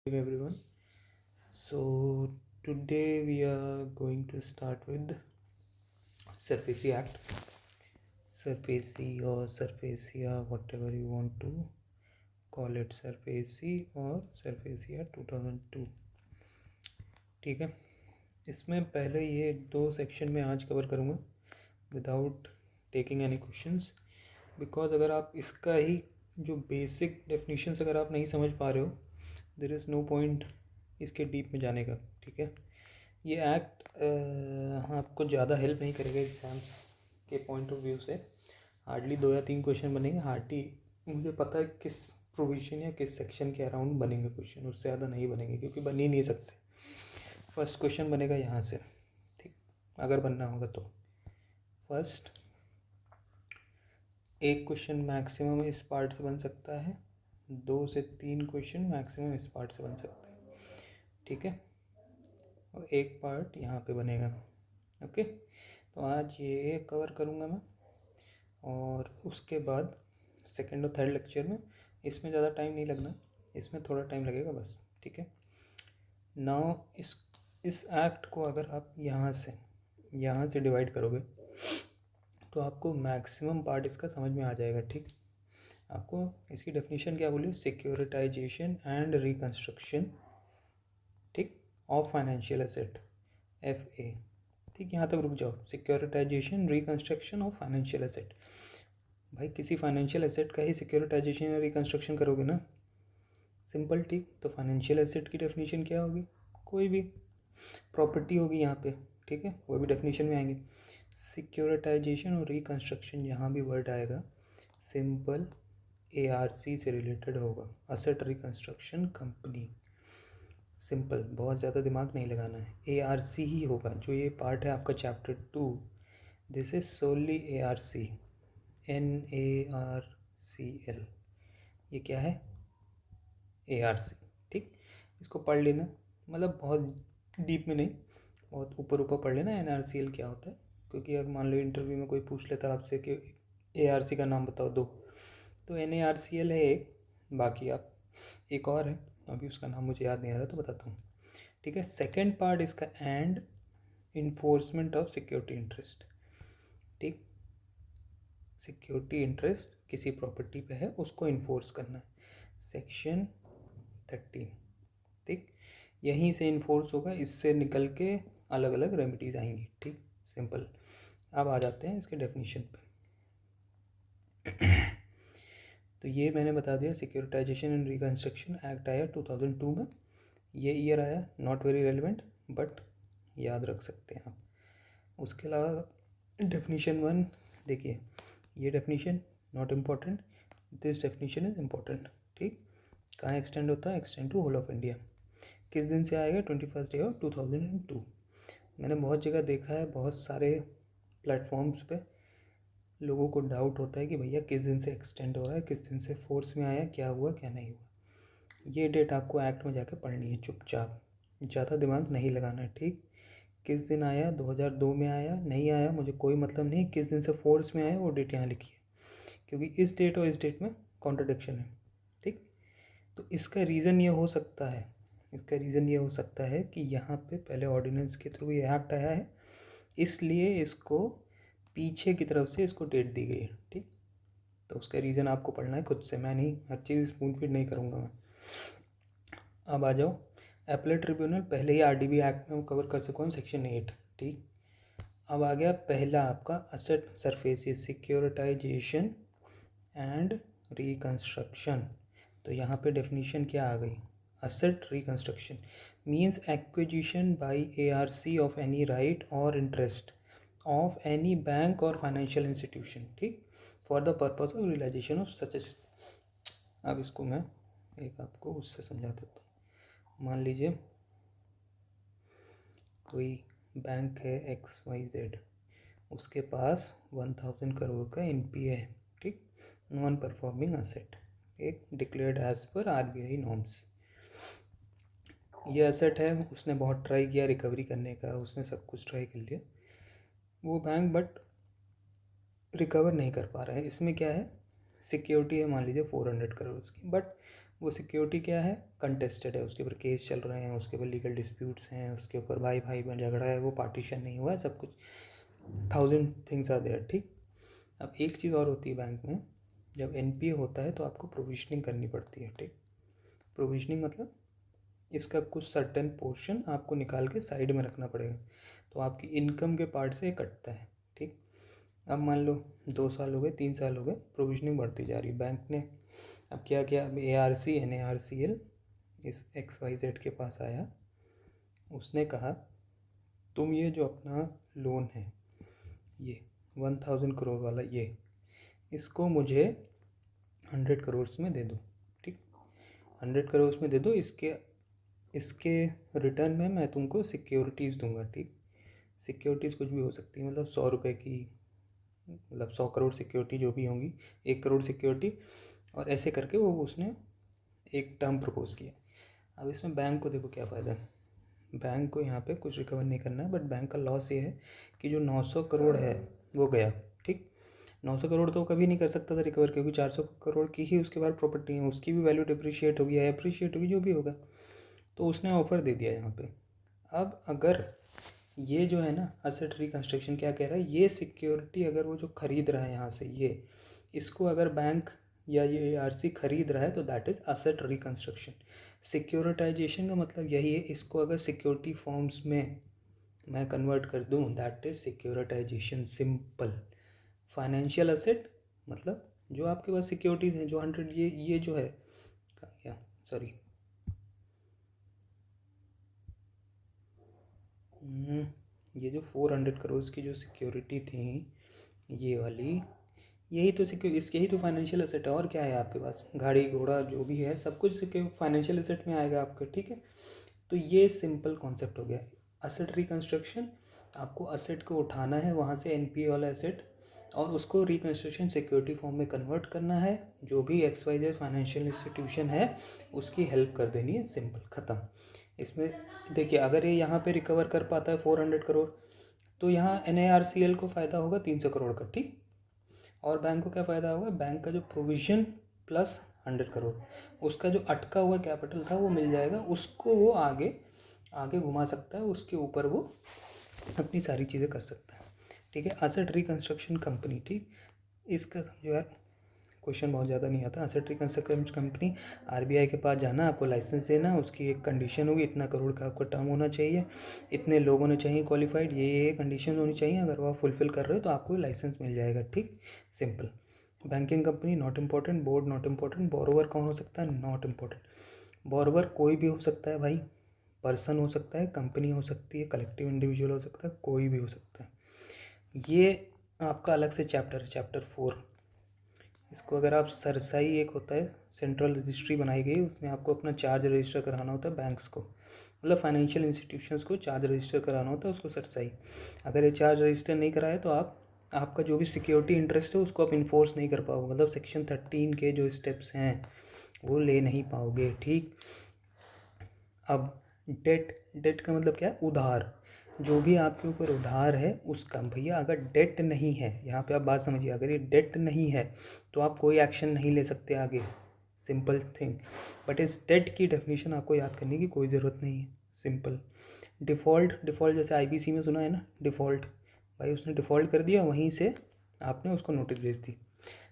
Everyone. So today we are going to start with SURFACE Act, SURFACE or SURFACE, whatever you want to call it, SURFACE or SURFACE 2002. ठीक है, इसमें पहले ये दो section में आज कवर करूँगा without taking any questions, because अगर आप इसका ही जो बेसिक डेफिनेशंस अगर आप नहीं समझ पा रहे हो, देयर इज़ नो पॉइंट इसके डीप में जाने का. ठीक है, ये एक्ट आपको ज़्यादा हेल्प नहीं करेगा एग्ज़ाम्स के पॉइंट ऑफ व्यू से. हार्डली 2 या 3 क्वेश्चन बनेंगे. हार्डली मुझे पता है किस प्रोविजन या किस सेक्शन के अराउंड बनेंगे क्वेश्चन, उससे ज़्यादा नहीं बनेंगे क्योंकि बन ही नहीं सकते. फर्स्ट क्वेश्चन बनेगा यहाँ से, ठीक, अगर बनना होगा तो. फर्स्ट एक क्वेश्चन मैक्सिमम इस पार्ट से बन सकता है, 2 से 3 क्वेश्चन मैक्सिमम इस पार्ट से बन सकते हैं. ठीक है, और एक पार्ट यहाँ पे बनेगा. ओके, तो आज ये कवर करूँगा मैं, और उसके बाद सेकेंड और थर्ड लेक्चर में इसमें ज़्यादा टाइम नहीं लगना, इसमें थोड़ा टाइम लगेगा बस. ठीक है, नाउ इस एक्ट को अगर आप यहाँ से डिवाइड करोगे तो आपको मैक्सिमम पार्ट इसका समझ में आ जाएगा. ठीक, आपको इसकी डेफिनेशन क्या बोली, सिक्योरिटाइजेशन एंड रिकंस्ट्रक्शन, ठीक, ऑफ फाइनेंशियल एसेट, FA. ठीक, यहाँ तक रुक जाओ. Securitisation reconstruction of financial asset. भाई किसी फाइनेंशियल एसेट का ही सिक्योरिटाइजेशन या रिकंस्ट्रक्शन करोगे ना, सिंपल. ठीक, तो फाइनेंशियल एसेट की डेफिनेशन क्या होगी, कोई भी प्रॉपर्टी होगी यहाँ पे. ठीक है, वो भी डेफिनेशन में आएंगे. सिक्योरिटाइजेशन और रिकंस्ट्रक्शन यहाँ भी वर्ड आएगा, सिंपल ARC से रिलेटेड होगा, असेट रिकंस्ट्रक्शन कंपनी. सिंपल, बहुत ज़्यादा दिमाग नहीं लगाना है, ARC ही होगा. जो ये पार्ट है आपका chapter 2, this is solely ARC, NARCL. ये क्या है, ARC. ठीक, इसको पढ़ लेना, मतलब बहुत डीप में नहीं, बहुत ऊपर ऊपर पढ़ लेना NRCL क्या होता है. क्योंकि अगर मान लो इंटरव्यू में कोई पूछ लेता आपसे कि ARC का नाम बताओ दो, तो NARCL है एक, बाकी आप एक और है, अभी उसका नाम मुझे याद नहीं आ रहा तो बताता हूँ. ठीक है, सेकेंड पार्ट इसका and enforcement of security interest. ठीक, सिक्योरिटी इंटरेस्ट किसी प्रॉपर्टी पे है, उसको इन्फोर्स करना है, सेक्शन 13. ठीक, यहीं से इन्फोर्स होगा, इससे निकल के अलग अलग रेमिडीज़ आएंगी. ठीक, सिंपल. अब आ जाते हैं इसके डेफिनेशन पे. तो ये मैंने बता दिया, सिक्योरिटाइजेशन एंड रिकंस्ट्रक्शन एक्ट आया 2002 में. ये ईयर आया, नॉट वेरी रेलिवेंट, बट याद रख सकते हैं आप. उसके अलावा डेफिनेशन 1 देखिए, ये definition not important, this definition is important. ठीक, कहाँ एक्सटेंड होता है, extend to whole of India. किस दिन से आएगा, 21 डे ऑफ 2002. मैंने बहुत जगह देखा है, बहुत सारे प्लेटफॉर्म्स पे लोगों को डाउट होता है कि भैया किस दिन से एक्सटेंड हो रहा है, किस दिन से फोर्स में आया, क्या हुआ क्या नहीं हुआ. ये डेट आपको एक्ट में जाकर पढ़नी है चुपचाप, ज़्यादा दिमाग नहीं लगाना है. ठीक, किस दिन आया, 2002 में आया नहीं आया मुझे कोई मतलब नहीं, किस दिन से फोर्स में आया वो डेट यहाँ लिखी है, क्योंकि इस डेट और इस डेट में कॉन्ट्रडिक्शन है. ठीक, तो इसका रीज़न ये हो सकता है, कि यहाँ पे पहले ऑर्डिनेंस के थ्रू ये एक्ट आया है, इसलिए इसको पीछे की तरफ से इसको डेट दी गई है. ठीक, तो उसका रीज़न आपको पढ़ना है खुद से, मैं नहीं, हर चीज़ स्पून फीड नहीं करूँगा मैं. अब आ जाओ, एपेलेट ट्रिब्यूनल पहले ही RDB एक्ट में कवर कर सको हम, सेक्शन 8. ठीक, अब आ गया पहला आपका asset surfaces, securitisation and reconstruction. तो यहाँ पे डेफिनेशन क्या आ गई, asset reconstruction means acquisition by ARC of any right or interest of any bank or financial institution. ठीक, for the purpose of realization of such a. अब इसको मैं एक आपको उससे समझा देता हूँ. मान लीजिए कोई बैंक है XYZ, उसके पास 1000 करोड़ का NPA है. ठीक, नॉन परफॉर्मिंग असेट, एक declared as per RBI norms. ये एसेट है, उसने बहुत ट्राई किया रिकवरी करने का, उसने सब कुछ ट्राई कर लिया वो बैंक, बट रिकवर नहीं कर पा रहा है. इसमें क्या है, सिक्योरिटी है मान लीजिए 400 करोड़ की, बट वो सिक्योरिटी क्या है, कंटेस्टेड है, उसके ऊपर केस चल रहे हैं, उसके ऊपर लीगल डिस्प्यूट्स हैं, उसके ऊपर भाई भाई में झगड़ा है, वो पार्टीशन नहीं हुआ है, सब कुछ 1000 थिंग्स आर देयर, ठीक। अब एक चीज़ और होती है बैंक में, जब एनपीए होता है तो आपको प्रोविजनिंग करनी पड़ती है, ठीक। प्रोविजनिंग मतलब इसका कुछ सर्टेन पोर्शन आपको निकाल के साइड में रखना पड़ेगा, तो आपकी इनकम के पार्ट से कटता है, ठीक। अब मान लो 2 साल हो गए, 3 साल हो गए, प्रोविजनिंग बढ़ती जा रही है, बैंक ने अब क्या किया, अब ARC NARCL इस XYZ के पास आया, उसने कहा तुम ये जो अपना लोन है ये 1000 करोड़ वाला, ये इसको मुझे 100 करोड़ में दे दो, ठीक। 100 करोड़ में दे दो, इसके रिटर्न में मैं तुमको सिक्योरिटीज़ दूंगा, ठीक। सिक्योरिटीज़ कुछ भी हो सकती है, मतलब 100 रुपये की, मतलब 100 करोड़ सिक्योरिटी जो भी होंगी, 1 करोड़ सिक्योरिटी, और ऐसे करके वो उसने एक टर्म प्रपोज़ किया। अब इसमें बैंक को देखो क्या फ़ायदा है, बैंक को यहाँ पे कुछ रिकवर नहीं करना है, बट बैंक का लॉस ये है कि जो 900 करोड़ है वो गया, ठीक। 900 करोड़ तो कभी नहीं कर सकता था रिकवर, क्योंकि 400 करोड़ की ही उसके बाद प्रॉपर्टी है, उसकी भी वैल्यू डिप्रिशिएट होगी या अप्रिशिएट होगी, जो भी होगा, तो उसने ऑफ़र दे दिया यहाँ पे। अब अगर ये जो है ना असेट रिकंस्ट्रक्शन क्या कह रहा है, ये सिक्योरिटी अगर वो जो ख़रीद रहा है यहाँ से, ये इसको अगर बैंक या ये ARC खरीद रहा है तो that is asset reconstruction. Securitisation का मतलब यही है, इसको अगर सिक्योरिटी फॉर्म्स में मैं कन्वर्ट कर दूँ that is securitisation, simple. Financial asset मतलब जो आपके पास सिक्योरिटीज़ हैं, जो 100 ये जो है क्या, सॉरी, ये जो 400 करोड़ की जो सिक्योरिटी थी, ये वाली, यही तो यही तो फाइनेंशियल एसेट है, और क्या है आपके पास, गाड़ी घोड़ा जो भी है सब कुछ फाइनेंशियल एसेट में आएगा आपके, ठीक है। तो ये सिंपल कॉन्सेप्ट हो गया असेट रिकंस्ट्रक्शन। आपको असेट को उठाना है वहाँ से, एनपीए वाला एसेट, और उसको रिकंस्ट्रक्शन सिक्योरिटी फॉर्म में कन्वर्ट करना है, जो भी XYZ फाइनेंशियल इंस्टीट्यूशन है उसकी हेल्प कर देनी है, सिंपल, ख़त्म। इसमें देखिए अगर ये यहाँ पे रिकवर कर पाता है 400 करोड़, तो यहाँ NARCL को फ़ायदा होगा 300 करोड़ का, ठीक। और बैंक को क्या फ़ायदा होगा, बैंक का जो प्रोविज़न प्लस 100 करोड़, उसका जो अटका हुआ कैपिटल था वो मिल जाएगा, उसको वो आगे आगे घुमा सकता है, उसके ऊपर वो अपनी सारी चीज़ें कर सकता है, ठीक है। असेट रिकंस्ट्रक्शन कंपनी, ठीक। इसका समझो यार, क्वेश्चन बहुत ज़्यादा नहीं आता। असेट रिकंस्ट्रक्शन कंपनी, RBI के पास जाना, आपको लाइसेंस देना, उसकी एक कंडीशन होगी, इतना करोड़ का आपका टर्म होना चाहिए, इतने लोग होने चाहिए क्वालिफाइड, ये कंडीशन होनी चाहिए, अगर वो आप फुलफिल कर रहे हो तो आपको लाइसेंस मिल जाएगा, ठीक, simple. Banking company not important, board not important, borrower कौन हो सकता है, नॉट इम्पॉर्टेंट। बोरोवर कोई भी हो सकता है भाई, पर्सन हो सकता है, कंपनी हो सकती है, कलेक्टिव इंडिविजुअल हो सकता है, कोई भी हो सकता है। ये आपका अलग से चैप्टर है, चैप्टर 4। इसको अगर आप सरसाई, एक होता है सेंट्रल रजिस्ट्री बनाई गई, उसमें आपको अपना चार्ज रजिस्टर कराना होता है बैंक्स को, मतलब फाइनेंशियल इंस्टीट्यूशंस को चार्ज रजिस्टर कराना होता है, उसको सरसाई। अगर ये चार्ज रजिस्टर नहीं कराए तो आपका जो भी सिक्योरिटी इंटरेस्ट है उसको आप इन्फोर्स नहीं कर पाओगे, मतलब सेक्शन 13 के जो स्टेप्स हैं वो ले नहीं पाओगे, ठीक। अब डेट का मतलब क्या है, उधार, जो भी आपके ऊपर उधार है उसका, भैया अगर डेट नहीं है, यहाँ पे आप बात समझिए, अगर ये डेट नहीं है तो आप कोई एक्शन नहीं ले सकते आगे, सिंपल थिंग। बट इस डेट की डेफिनेशन आपको याद करने की कोई ज़रूरत नहीं है, सिंपल। डिफ़ॉल्ट जैसे IBC में सुना है ना, डिफ़ॉल्ट, भाई उसने डिफ़ॉल्ट कर दिया, वहीं से आपने उसको नोटिस भेज दी,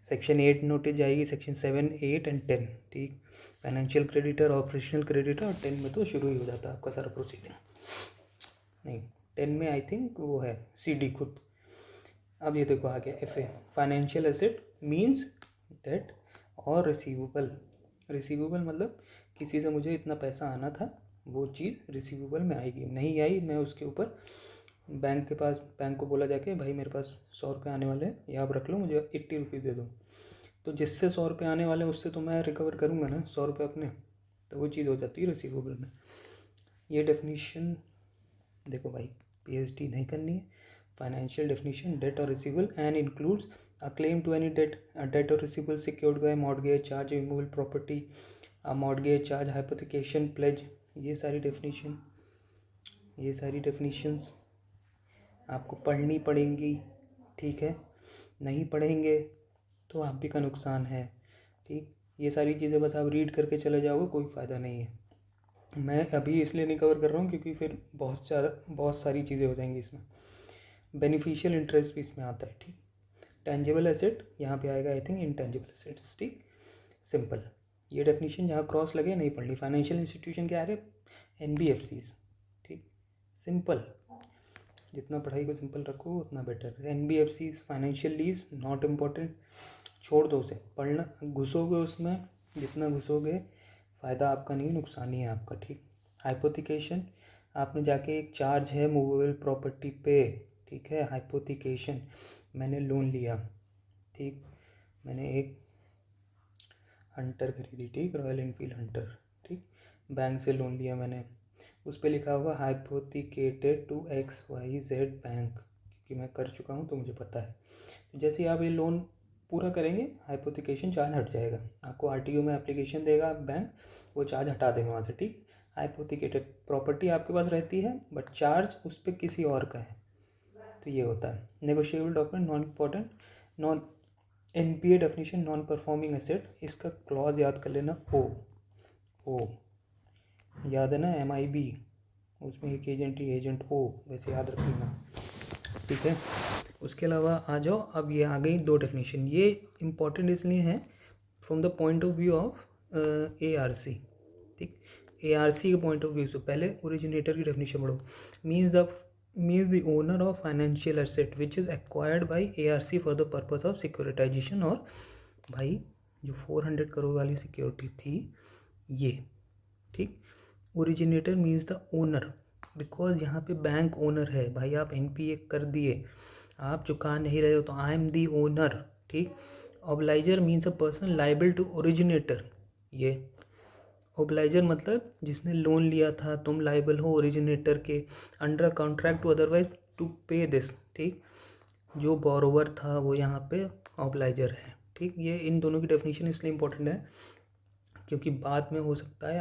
सेक्शन 8 नोटिस जाएगी, सेक्शन 7, 8 एंड 10, ठीक। फाइनेंशियल क्रेडिटर, ऑपरेशनल क्रेडिटर, और 10 में तो शुरू ही हो जाता है आपका सारा प्रोसीडिंग, नहीं 10 में आई थिंक वो है CD खुद। अब ये देखो आ गया FA, financial asset means debt और रिसीवेबल। रिसीवेबल मतलब किसी से मुझे इतना पैसा आना था, वो चीज़ रिसीवेबल में आएगी, नहीं आई मैं उसके ऊपर बैंक को बोला जाके, भाई मेरे पास 100 रुपये आने वाले हैं, ये आप रख लो, मुझे 80 रुपीज़ दे दो, तो जिससे 100 रुपये आने वाले हैं उससे तो मैं रिकवर करूँगा ना 100 रुपये अपने, तो वो चीज़ हो जाती है रिसीवेबल में। ये डेफिनेशन देखो भाई, PhD नहीं करनी है। फाइनेंशियल डेफिनेशन, डेट और receivable and includes a claim to any debt और receivable secured by mortgage, charge, removal property, mortgage, charge, hypothecation, pledge, ये सारी डेफिनेशंस आपको पढ़नी पड़ेंगी, ठीक है। नहीं पढ़ेंगे तो आप भी का नुकसान है, ठीक। ये सारी चीज़ें बस आप रीड करके चले जाओगे, कोई फ़ायदा नहीं है। मैं अभी इसलिए नहीं कवर कर रहा हूँ क्योंकि फिर बहुत सारी चीज़ें हो जाएंगी इसमें। बेनिफिशियल इंटरेस्ट भी इसमें आता है, ठीक। टेंजिबल एसेट यहाँ पे आएगा, आई थिंक इंटेंजिबल एसेट्स, ठीक। सिंपल, ये डेफिनेशन जहाँ क्रॉस लगे नहीं पढ़नी। फाइनेंशियल इंस्टीट्यूशन क्या आ रहे, NBFCs, ठीक। सिंपल, जितना पढ़ाई को सिंपल रखो उतना better. NBFCs, financial lease not important, छोड़ दो उसे। पढ़ना, घुसोगे उसमें, जितना घुसोगे फ़ायदा आपका नहीं, नुकसान ही है आपका, ठीक। हाइपोथिकेशन, आपने जाके एक चार्ज है मूवेबल प्रॉपर्टी पे, ठीक है। हाइपोथिकेशन, मैंने लोन लिया, ठीक। मैंने एक हंटर खरीदी, ठीक, रॉयल एनफील्ड हंटर, ठीक। बैंक से लोन लिया मैंने, उस पर लिखा होगा हाइपोथिकेटेड टू XYZ बैंक, क्योंकि मैं कर चुका हूँ तो मुझे पता है। तो जैसे ही आप ये लोन पूरा करेंगे, हाइपोथिकेशन चार्ज हट जाएगा। आपको RTO में एप्लीकेशन देगा बैंक, वो चार्ज हटा देंगे वहाँ से, ठीक। हाइपोथिकेटेड प्रॉपर्टी आपके पास रहती है बट चार्ज उस पर किसी और का है, तो ये होता है। Negotiable document, non important. Non NPA definition, non performing asset, इसका क्लॉज याद कर लेना, ओ याद है ना, MIB, उसमें एक एजेंट ही एजेंट O, वैसे याद रख लेना, ठीक है। उसके अलावा आ जाओ, अब ये आ गई दो डेफिनेशन। ये इंपॉर्टेंट इसलिए है from the point of view of ARC, ठीक। ARC के पॉइंट ऑफ व्यू से पहले ओरिजिनेटर की डेफिनेशन पढ़ो। Means the owner of financial asset which is acquired by ARC for the purpose of securitisation. और भाई जो 400 करोड़ वाली सिक्योरिटी थी ये, ठीक। Originator means the owner, because यहाँ पे बैंक ओनर है भाई। आप NPA कर दिए, आप चुका नहीं रहे हो, तो आई एम दी ओनर, ठीक। Obligor means a person liable to originator. ये ओब्लाइजर मतलब जिसने लोन लिया था, तुम लाइबल हो ओरिजिनेटर के under contract to otherwise to pay this, ठीक। जो बोरोवर था वो यहाँ पे ऑब्लाइजर है, ठीक। ये इन दोनों की डेफिनेशन इसलिए इंपॉर्टेंट है क्योंकि बाद में हो सकता है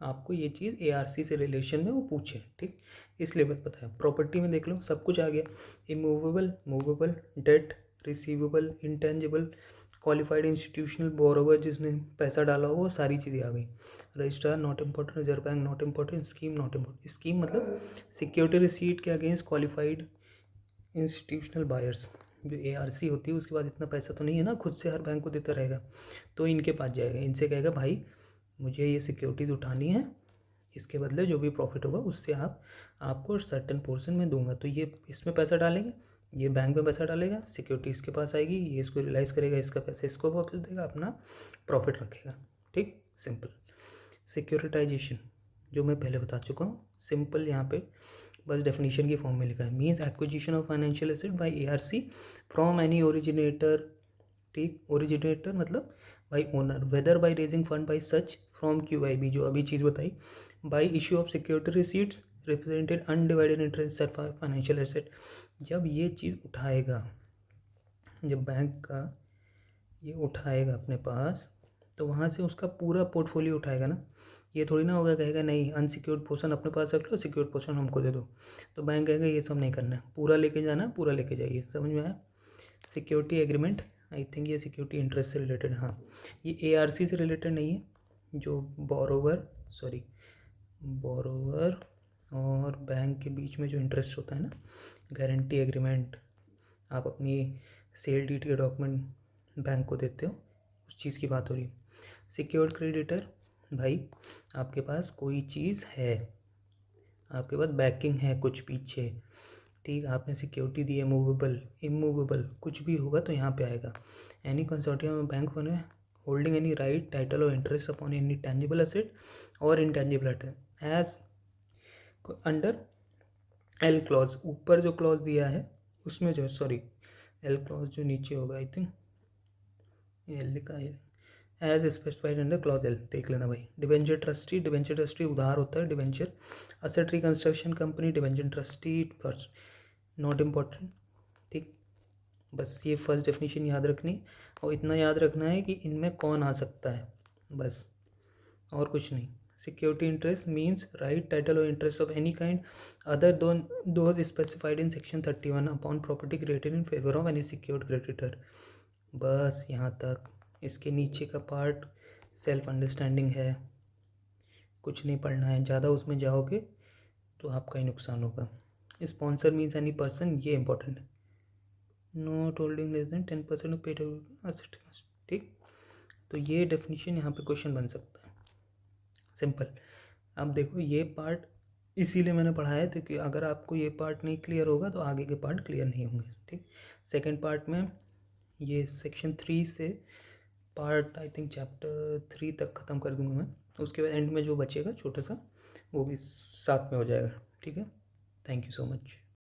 आपको ये चीज़ ARC से रिलेशन में वो पूछे, ठीक। इसलिए बस पता है। प्रॉपर्टी में देख लो, सब कुछ आ गया। Immovable, movable, debt, receivable, intangible, qualified institutional borrower जिसने पैसा डाला हो, वो सारी चीज़ें आ गई। Registrar not important, reserve bank not important, scheme not important. Scheme मतलब सिक्योरिटी रिसीट के अगेंस्ट क्वालिफाइड इंस्टीट्यूशनल बायर्स। जो ARC होती है उसके बाद इतना पैसा तो नहीं है ना, खुद से हर बैंक को देता रहेगा, तो इनके पास जाएगा, इनसे कहेगा भाई मुझे ये सिक्योरिटीज उठानी है, इसके बदले जो भी प्रॉफिट होगा उससे आपको सर्टेन पोर्शन में दूंगा। तो ये इसमें पैसा डालेंगे, ये बैंक में पैसा डालेगा, सिक्योरिटी इसके पास आएगी, ये इसको रियलाइज़ करेगा, इसका पैसा इसको वापस देगा, अपना प्रॉफिट रखेगा, ठीक। सिंपल। सिक्योरिटाइजेशन जो मैं पहले बता चुका हूँ, सिंपल, यहाँ पे बस डेफिनेशन की फॉर्म में लिखा है। Means acquisition of financial asset by ARC from any originator, ठीक। ओरिजिनेटर मतलब by owner, whether by raising fund by such from QIB, जो अभी चीज़ बताई, by issue of security receipts represented undivided interest financial asset. जब ये चीज़ उठाएगा, जब बैंक का ये उठाएगा अपने पास, तो वहाँ से उसका पूरा पोर्टफोलियो उठाएगा ना। ये थोड़ी ना होगा, कहेगा नहीं अनसिक्योर्ड पोर्शन अपने पास रख लो, सिक्योर्ड पोर्शन हमको दे दो। तो बैंक कहेगा ये सब नहीं करना है, पूरा लेके जाना, पूरा लेके जाइए। समझ में आया? सिक्योरिटी एग्रीमेंट, आई थिंक ये सिक्योरिटी इंटरेस्ट से रिलेटेड, हाँ ये ARC से रिलेटेड नहीं है। जो बोरोवर और बैंक के बीच में जो इंटरेस्ट होता है ना, गारंटी एग्रीमेंट, आप अपनी सेल डीड के डॉक्यूमेंट बैंक को देते हो, उस चीज़ की बात हो रही है। सिक्योर्ड क्रेडिटर, भाई आपके पास कोई चीज़ है, आपके पास बैकिंग है कुछ पीछे, ठीक। आपने सिक्योरिटी दी है, मूवेबल इमूवेबल कुछ भी होगा तो यहाँ पे आएगा। एनी कंसोर्टियम बैंक बने होल्डिंग एनी राइट टाइटल और interest upon any tangible asset और intangible asset as under L clause. ऊपर जो क्लॉज दिया है उसमें जो L क्लॉज जो नीचे होगा, आई थिंक L लिखा है, as specified under clause L, देख लेना भाई। डिवेंचर ट्रस्टी उधार होता है, debenture. Asset reconstruction company, debenture trustee first, not important, ठीक। बस ये फर्स्ट डेफिनेशन याद रखनी, और इतना याद रखना है कि इनमें कौन आ सकता है, बस और कुछ नहीं। Security interest means right title और interest of any kind other those specified in section 31 upon property created in favour of any secured creditor. बस यहाँ तक। इसके नीचे का पार्ट सेल्फ अंडरस्टैंडिंग है, कुछ नहीं पढ़ना है। ज़्यादा उसमें जाओगे तो आपका ही नुकसान होगा। स्पॉन्सर मीन्स एनी पर्सन, ये इंपॉर्टेंट है। Not holding less than 10% of paid asset. ठीक, तो ये डेफिनेशन यहाँ पे क्वेश्चन बन सकता है, सिंपल। अब देखो ये पार्ट इसीलिए मैंने पढ़ाया क्योंकि अगर आपको ये पार्ट नहीं क्लियर होगा तो आगे के पार्ट क्लियर नहीं होंगे। ठीक, सेकंड पार्ट में ये सेक्शन 3 से पार्ट आई थिंक चैप्टर 3 तक ख़त्म कर दूंगा मैं। उसके बाद एंड में जो बचेगा छोटा सा वो भी साथ में हो जाएगा। ठीक है, थैंक यू सो मच।